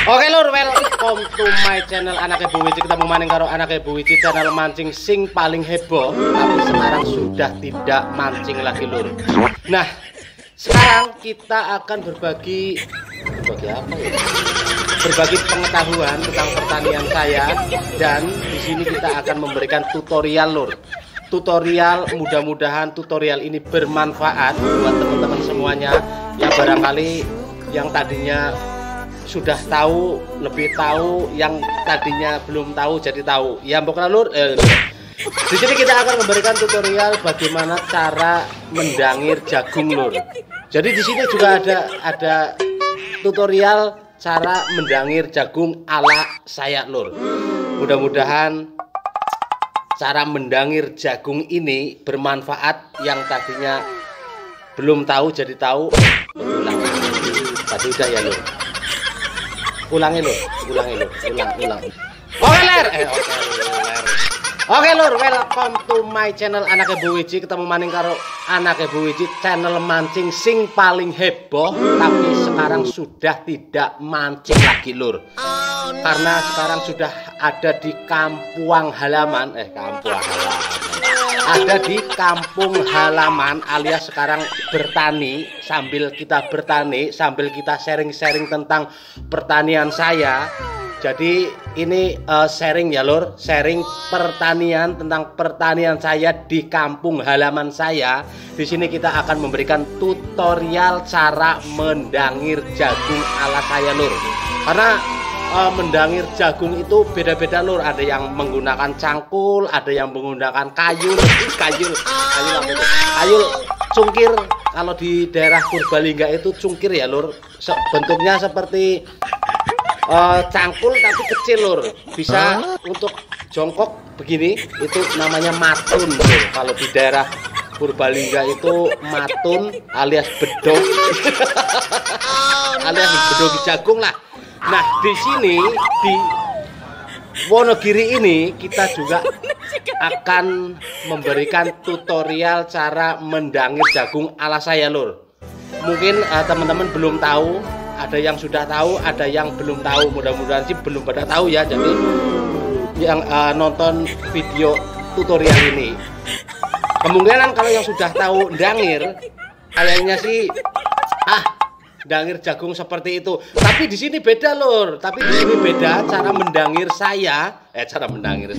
Oke lur, welcome to my channel Anake Bu Wiji. Kita maning karo Anake Bu Wiji, channel mancing sing paling heboh. Tapi sekarang sudah tidak mancing lagi lur. Nah, sekarang kita akan berbagi apa ya? Berbagi pengetahuan tentang pertanian saya, dan di sini kita akan memberikan tutorial lur. Tutorial, mudah-mudahan tutorial ini bermanfaat buat teman-teman semuanya yang barangkali yang tadinya sudah tahu, lebih tahu, yang tadinya belum tahu jadi tahu. Ya pokoknya lur, di sini kita akan memberikan tutorial bagaimana cara mendangir jagung lur. Jadi di sini juga ada tutorial cara mendangir jagung ala saya lur. Mudah-mudahan cara mendangir jagung ini bermanfaat, yang tadinya belum tahu jadi tahu. Ulang tadi udah ya lur. Ulangi lur. Oke lur, welcome to my channel Anake Bu Wiji. Ketemu maning karo Anake Bu Wiji, channel mancing sing paling heboh. Tapi sekarang sudah tidak mancing lagi lur, karena sekarang sudah ada di kampung halaman, ada di kampung halaman, alias sekarang bertani. Sambil kita bertani, sambil kita sharing-sharing tentang pertanian saya. Jadi ini sharing ya lur, sharing pertanian, tentang pertanian saya di kampung halaman saya. Di sini kita akan memberikan tutorial cara mendangir jagung ala saya lur. Karena mendangir jagung itu beda-beda lur. Ada yang menggunakan cangkul, ada yang menggunakan kayu cungkir. Kalau di daerah Purbalingga itu cungkir ya lur. Bentuknya seperti cangkul tapi kecil lur. Bisa untuk jongkok begini, itu namanya matun lur. Kalau di daerah Purbalingga itu matun alias bedog. Alias bedog jagung lah. Nah, di sini di Wonogiri ini kita juga akan memberikan tutorial cara mendangir jagung ala saya lur. Mungkin teman-teman belum tahu, ada yang sudah tahu, ada yang belum tahu. Mudah-mudahan sih belum pada tahu ya. Jadi yang nonton video tutorial ini, kemungkinan kalau yang sudah tahu dangir, kayaknya sih dangir jagung seperti itu. Tapi di sini beda lur. Tapi di sini beda cara mendangir saya. Cara mendangir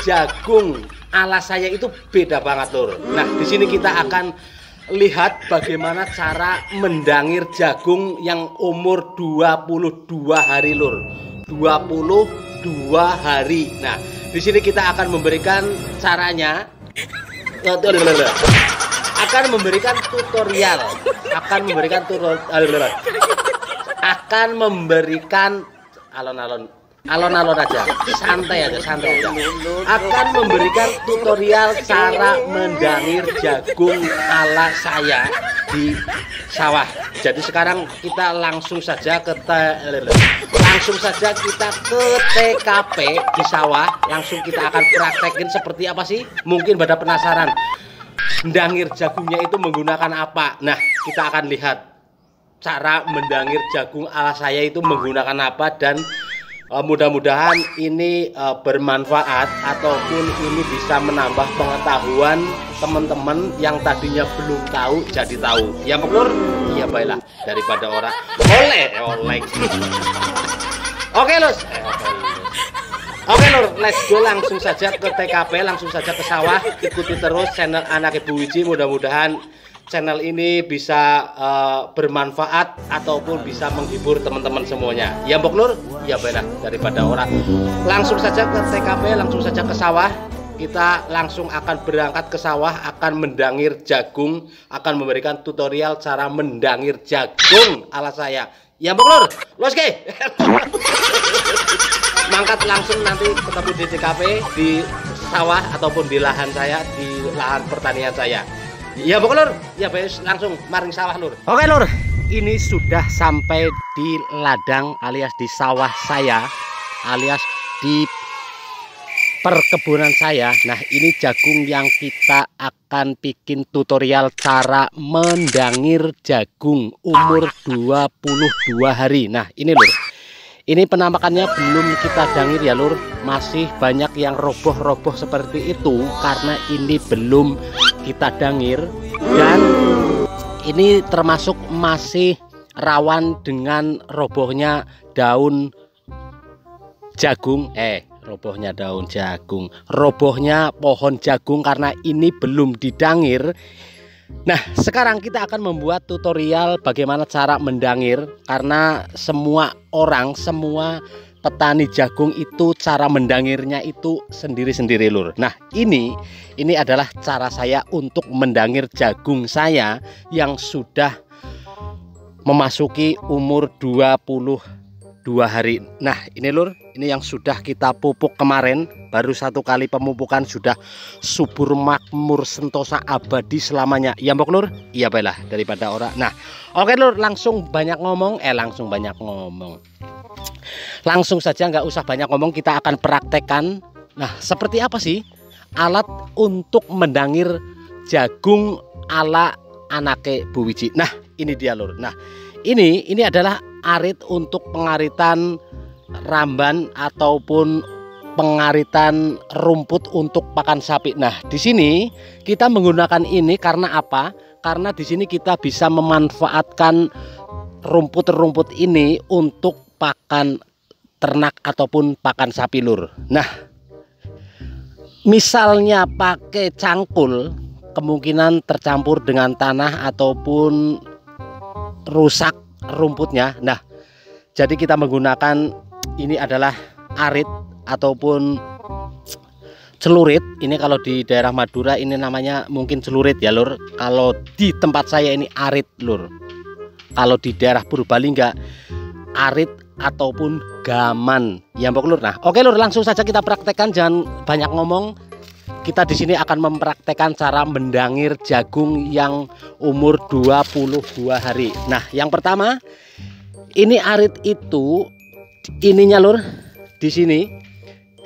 jagung ala saya itu beda banget lur. Nah, di sini kita akan lihat bagaimana cara mendangir jagung yang umur 22 hari lur. 22 hari. Nah, di sini kita akan memberikan caranya. Akan memberikan tutorial, akan memberikan alon-alon aja, santai aja. Akan memberikan tutorial cara mendangir jagung ala saya di sawah. Jadi sekarang kita langsung saja ke TKP di sawah. Langsung kita akan praktekin seperti apa sih? Mungkin pada penasaran. Mendangir jagungnya itu menggunakan apa? Nah, kita akan lihat cara mendangir jagung ala saya itu menggunakan apa, dan mudah-mudahan ini bermanfaat ataupun ini bisa menambah pengetahuan teman-teman yang tadinya belum tahu jadi tahu. Ya Lur, iya baiklah, daripada orang oleh. Oke lur, let's go, langsung saja ke TKP, langsung saja ke sawah. Ikuti terus channel Anake Bu Wiji. Mudah-mudahan channel ini bisa bermanfaat ataupun bisa menghibur teman-teman semuanya. Ya mbok lur, ya baiklah, daripada orang. Langsung saja ke TKP, langsung saja ke sawah. Kita langsung akan berangkat ke sawah, akan mendangir jagung, akan memberikan tutorial cara mendangir jagung ala saya. Ya mbok lur, los ke. Mangkat langsung nanti ketemu di TKP, di sawah ataupun di lahan saya, di lahan pertanian saya. Ya pokoknya lur, ya guys, langsung maring sawah lur. Oke lur, ini sudah sampai di ladang alias di sawah saya, alias di perkebunan saya. Nah, ini jagung yang kita akan bikin tutorial cara mendangir jagung umur 22 hari. Nah, ini lur. Ini penampakannya belum kita dangir ya lur. Masih banyak yang roboh-roboh seperti itu karena ini belum kita dangir. Dan ini termasuk masih rawan dengan robohnya daun jagung. Robohnya pohon jagung karena ini belum didangir. Nah, sekarang kita akan membuat tutorial bagaimana cara mendangir, karena semua petani jagung itu cara mendangirnya itu sendiri-sendiri lur. Nah, ini adalah cara saya untuk mendangir jagung saya yang sudah memasuki umur 22 hari. Nah, ini lur, ini yang sudah kita pupuk kemarin, baru 1 kali pemupukan sudah subur makmur sentosa abadi selamanya. Iya mbok lur? Iya baiklah daripada ora. Nah, oke lur, langsung saja, nggak usah banyak ngomong, kita akan praktekkan. Nah, seperti apa sih alat untuk mendangir jagung ala anake Bu Wiji? Nah, ini dia lur. Nah, ini adalah arit untuk pengaritan ramban ataupun pengaritan rumput untuk pakan sapi. Nah, di sini kita menggunakan ini karena apa? Karena di sini kita bisa memanfaatkan rumput-rumput ini untuk pakan ternak ataupun pakan sapi lur. Nah, misalnya pakai cangkul, kemungkinan tercampur dengan tanah ataupun rusak rumputnya. Nah, jadi kita menggunakan ini adalah arit ataupun celurit. Ini kalau di daerah Madura ini namanya mungkin celurit ya lur. Kalau di tempat saya ini arit lur. Kalau di daerah Purbalingga arit ataupun gaman ya mbok lur. Nah, oke lur, langsung saja kita praktekkan, jangan banyak ngomong. Kita di sini akan mempraktekkan cara mendangir jagung yang umur 22 hari. Nah, yang pertama, ini arit itu ininya lur, di sini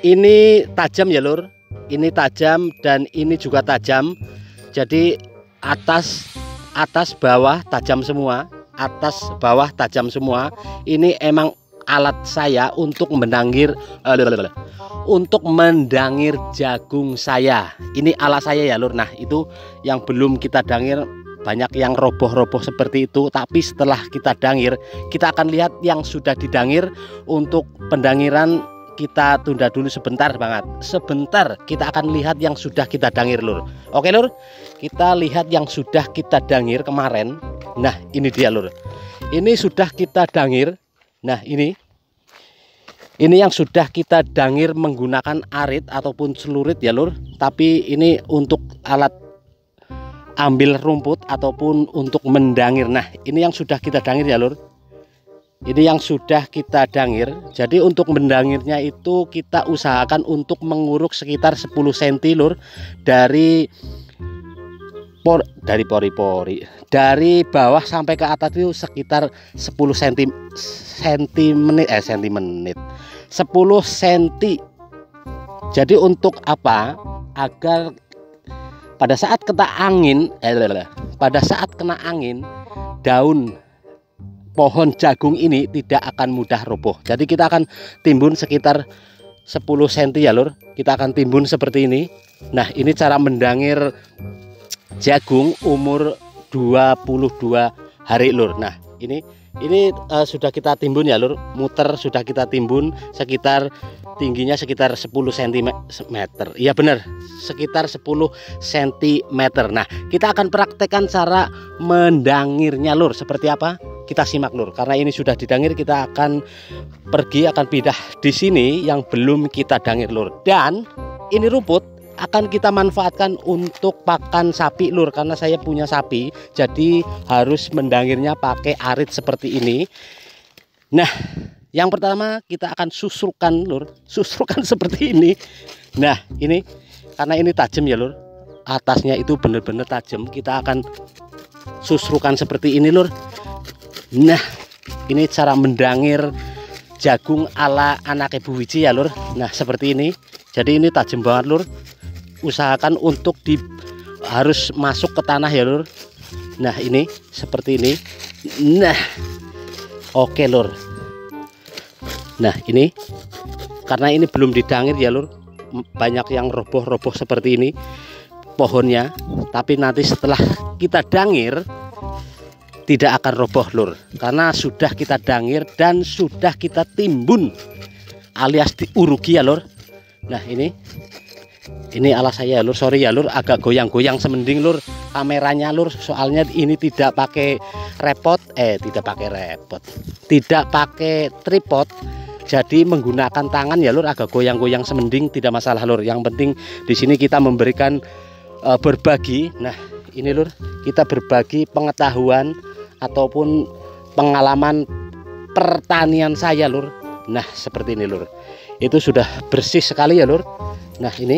ini tajam ya lur. Ini tajam dan ini juga tajam. Jadi atas bawah tajam semua, atas bawah tajam semua. Ini emang alat saya untuk mendangir jagung saya. Ini alat saya ya lur. Nah, itu yang belum kita dangir, banyak yang roboh-roboh seperti itu, tapi setelah kita dangir kita akan lihat yang sudah didangir. Untuk pendangiran kita tunda dulu sebentar kita akan lihat yang sudah kita dangir lur. Oke lur, kita lihat yang sudah kita dangir kemarin. Nah, ini dia lur, ini sudah kita dangir. Nah, ini yang sudah kita dangir menggunakan arit ataupun celurit ya lur. Tapi ini untuk alat ambil rumput ataupun untuk mendangir. Nah, ini yang sudah kita dangir ya lur. Ini yang sudah kita dangir. Jadi untuk mendangirnya itu kita usahakan untuk menguruk sekitar 10 cm lur, dari pori-pori. Dari bawah sampai ke atas itu sekitar 10 cm. 10 cm. Jadi untuk apa? Agar pada saat kena angin, daun pohon jagung ini tidak akan mudah roboh. Jadi kita akan timbun sekitar 10 cm ya lur. Kita akan timbun seperti ini. Nah, ini cara mendangir jagung umur 22 hari lur. Nah, ini sudah kita timbun ya lur, muter sudah kita timbun sekitar tingginya sekitar 10 cm. Iya benar, sekitar 10 cm. Nah, kita akan praktekkan cara mendangirnya lur seperti apa. Kita simak lur, karena ini sudah didangir, kita akan pindah di sini yang belum kita dangir lur. Dan ini rumput akan kita manfaatkan untuk pakan sapi lur, karena saya punya sapi, jadi harus mendangirnya pakai arit seperti ini. Nah, yang pertama kita akan susrukan lur, susrukan seperti ini. Nah, ini karena ini tajam ya lur, atasnya itu benar-benar tajam, kita akan susrukan seperti ini lur. Nah, ini cara mendangir jagung ala anak Ibu Wiji ya lur. Nah, seperti ini Jadi ini tajam banget lur. Usahakan untuk harus masuk ke tanah ya lur. Nah ini seperti ini. Nah oke lur. Nah ini karena ini belum didangir ya lur, banyak yang roboh-roboh seperti ini pohonnya, tapi nanti setelah kita dangir tidak akan roboh lur, karena sudah kita dangir dan sudah kita timbun alias diurugi ya lur. Nah ini alas saya lur, sorry ya lur, agak goyang-goyang semending lur kameranya lur, soalnya ini tidak pakai tidak pakai tripod, jadi menggunakan tangan ya lur, agak goyang-goyang semending, tidak masalah lur. Yang penting di sini kita memberikan berbagi. Nah ini lur, kita berbagi pengetahuan ataupun pengalaman pertanian saya lur. Nah seperti ini lur, itu sudah bersih sekali ya lur. Nah ini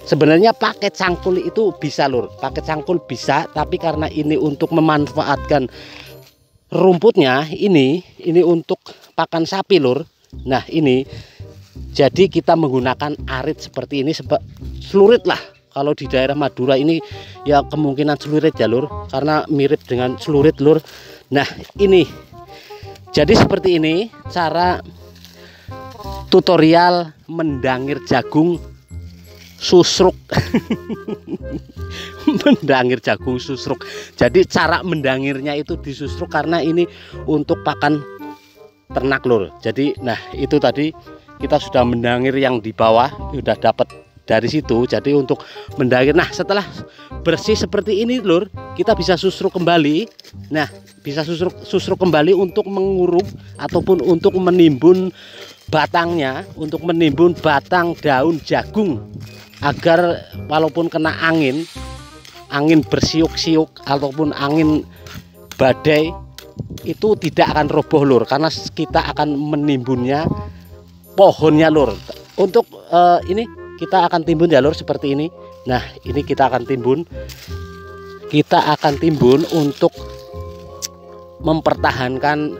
sebenarnya pakai cangkul itu bisa lur, pakai cangkul bisa, tapi karena ini untuk memanfaatkan rumputnya, ini untuk pakan sapi lur. Nah ini jadi kita menggunakan arit seperti ini, celurit lah. Kalau di daerah Madura ini ya kemungkinan celurit ya lur, karena mirip dengan celurit lur. Nah ini jadi seperti ini cara tutorial mendangir jagung susruk. Mendangir jagung susruk. Jadi cara mendangirnya itu disusruk karena ini untuk pakan ternak lur. Jadi nah itu tadi kita sudah mendangir yang di bawah, sudah dapat dari situ. Jadi untuk mendangir, nah setelah bersih seperti ini lur, kita bisa susruk kembali. Nah bisa susruk kembali untuk menguruk ataupun untuk menimbun batangnya, untuk menimbun batang daun jagung, agar walaupun kena angin bersiuk-siuk ataupun angin badai itu tidak akan roboh lur, karena kita akan menimbunnya pohonnya lur. Untuk ini kita akan timbun ya lur seperti ini. Nah ini kita akan timbun untuk mempertahankan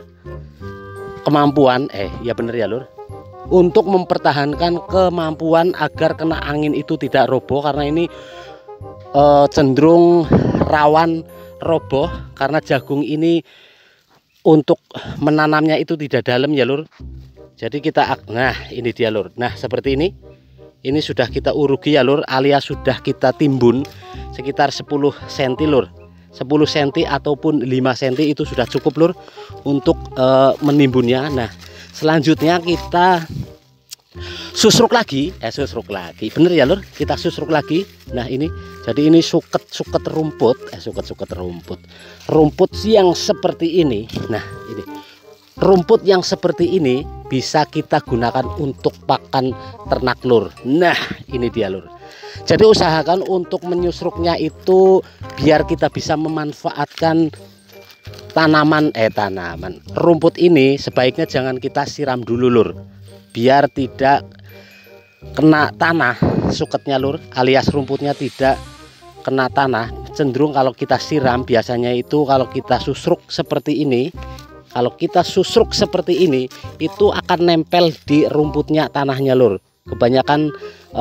kemampuan ya bener ya lur, untuk mempertahankan kemampuan agar kena angin itu tidak roboh, karena ini cenderung rawan roboh karena jagung ini untuk menanamnya itu tidak dalam ya lur. Jadi kita, nah ini dia lur. Nah seperti ini sudah kita urugi ya lur, alias sudah kita timbun sekitar 10 cm lur, 10 cm ataupun 5 cm itu sudah cukup lur untuk menimbunnya. Nah selanjutnya kita susruk lagi, bener ya lur, kita susruk lagi. Nah ini jadi ini suket rumput, rumput yang seperti ini. Nah ini rumput yang seperti ini bisa kita gunakan untuk pakan ternak lur. Nah ini dia lur. Jadi usahakan untuk menyusruknya itu biar kita bisa memanfaatkan tanaman rumput ini. Sebaiknya jangan kita siram dulu lur, biar tidak kena tanah suketnya lur, alias rumputnya tidak kena tanah. Cenderung kalau kita siram biasanya itu kalau kita susruk seperti ini, itu akan nempel di rumputnya tanahnya lur. Kebanyakan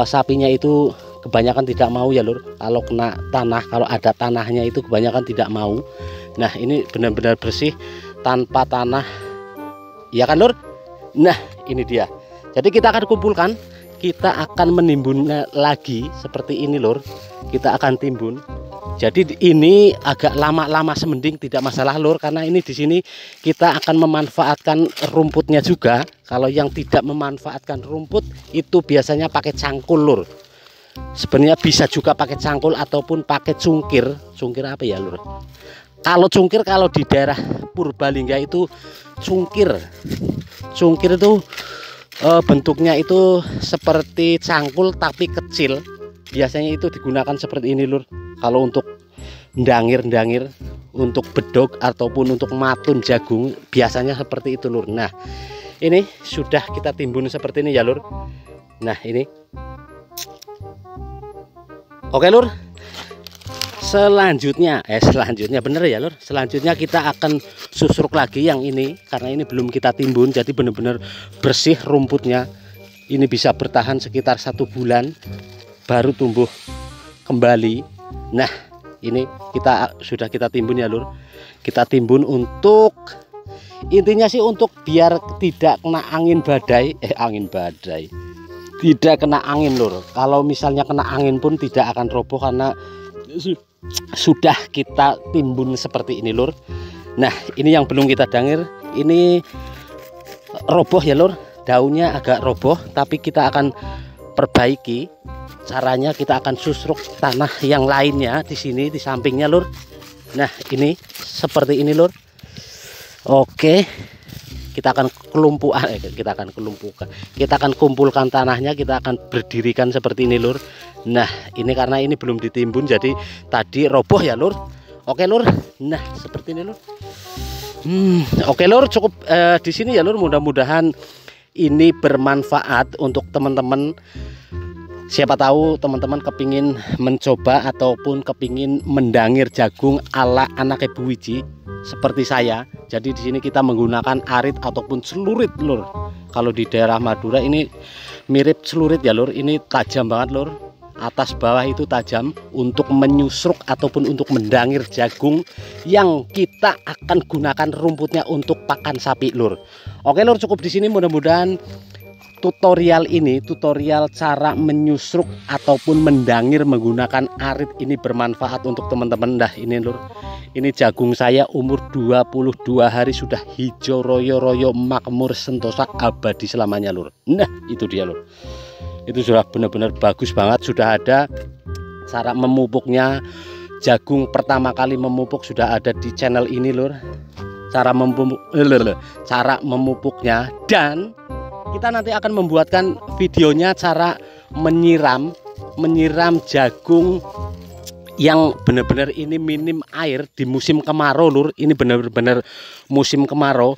sapinya itu kebanyakan tidak mau ya lur, kalau kena tanah, kalau ada tanahnya itu kebanyakan tidak mau. Nah ini benar-benar bersih tanpa tanah ya kan lur. Nah ini dia. Jadi kita akan kumpulkan, kita akan menimbunnya lagi seperti ini lur. Kita akan timbun. Jadi ini agak lama semending, tidak masalah lur, karena ini di sini kita akan memanfaatkan rumputnya juga. Kalau yang tidak memanfaatkan rumput itu biasanya pakai cangkul lur. Sebenarnya bisa juga pakai cangkul ataupun pakai cungkir. Cungkir apa ya lur? Kalau cungkir, kalau di daerah Purbalingga itu cungkir itu bentuknya itu seperti cangkul tapi kecil. Biasanya itu digunakan seperti ini lur. Kalau untuk ndangir untuk bedog ataupun untuk matun jagung biasanya seperti itu lur. Nah ini sudah kita timbun seperti ini ya lur. Nah ini oke lur. Selanjutnya bener ya lur, selanjutnya kita akan susruk lagi yang ini, karena ini belum kita timbun, jadi benar-benar bersih rumputnya. ini bisa bertahan sekitar 1 bulan baru tumbuh kembali. Nah, ini sudah kita timbun ya lur. Kita timbun untuk intinya sih untuk biar tidak kena angin badai, tidak kena angin lur. Kalau misalnya kena angin pun tidak akan roboh karena sudah kita timbun seperti ini lur. Nah, ini yang belum kita dangir, ini roboh ya lur, daunnya agak roboh, tapi kita akan perbaiki. Caranya kita akan susruk tanah yang lainnya di sini di sampingnya lur. Nah, ini seperti ini lur. Oke, kita akan kumpulkan tanahnya, kita akan berdirikan seperti ini lur. Nah, ini karena ini belum ditimbun jadi tadi roboh ya lur. Oke lur, nah seperti ini lur. Oke lur, cukup di sini ya lur. Mudah-mudahan ini bermanfaat untuk teman-teman. Siapa tahu teman-teman kepingin mencoba ataupun kepingin mendangir jagung ala anak Ibu Wiji seperti saya. Jadi di sini kita menggunakan arit ataupun celurit lur. Kalau di daerah Madura ini mirip celurit ya lur. Ini tajam banget lur. Atas bawah itu tajam untuk menyusruk ataupun untuk mendangir jagung yang kita akan gunakan rumputnya untuk pakan sapi lur. Oke lur, cukup di sini. Mudah-mudahan tutorial cara menyusruk ataupun mendangir menggunakan arit ini bermanfaat untuk teman-teman. Nah, ini lur, ini jagung saya umur 22 hari sudah hijau royo-royo, makmur, sentosa, abadi selamanya lur. Nah, itu dia lur. Itu sudah benar-benar bagus banget. Sudah ada cara memupuknya. Jagung pertama kali memupuk sudah ada di channel ini lur. Cara memupuknya, dan kita nanti akan membuatkan videonya cara menyiram jagung yang benar-benar ini minim air di musim kemarau lur. Ini benar-benar musim kemarau.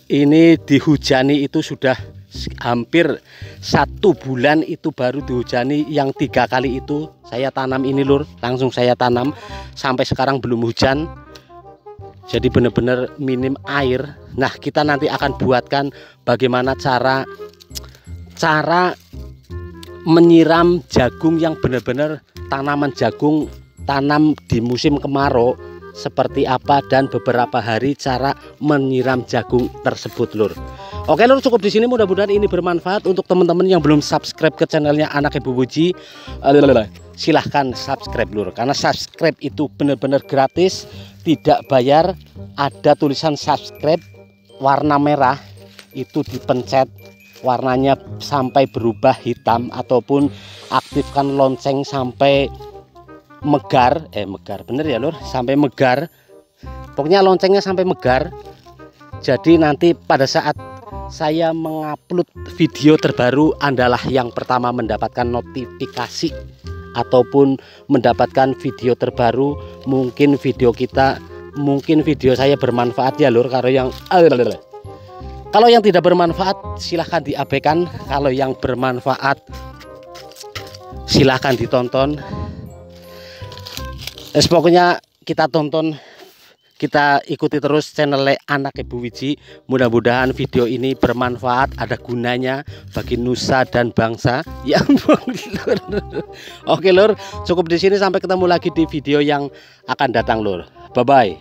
Ini dihujani itu sudah hampir 1 bulan itu baru dihujani. Yang 3 kali itu saya tanam ini lur, langsung saya tanam, sampai sekarang belum hujan. Jadi benar-benar minim air. Nah, kita nanti akan buatkan bagaimana cara menyiram jagung yang benar-benar tanaman jagung tanam di musim kemarau seperti apa, dan beberapa hari cara menyiram jagung tersebut lur. Oke lur, cukup di sini. Mudah-mudahan ini bermanfaat untuk teman-teman yang belum subscribe ke channelnya Anak Ibu Wiji. Silahkan subscribe lur, karena subscribe itu benar-benar gratis, tidak bayar. Ada tulisan subscribe warna merah, itu dipencet warnanya sampai berubah hitam, ataupun aktifkan lonceng sampai megar, bener ya lur, sampai megar. Pokoknya loncengnya sampai megar. Jadi nanti pada saat saya mengupload video terbaru, Andalah yang pertama mendapatkan notifikasi ataupun mendapatkan video terbaru. Mungkin video saya bermanfaat ya lur. Kalau yang tidak bermanfaat silahkan diabaikan. Kalau yang bermanfaat silahkan ditonton. Pokoknya kita tonton, kita ikuti terus channel Anak Ibu Wiji. Mudah-mudahan video ini bermanfaat, ada gunanya bagi nusa dan bangsa. Ya ampun lur. Oke lur, cukup di sini, sampai ketemu lagi di video yang akan datang lur. Bye bye.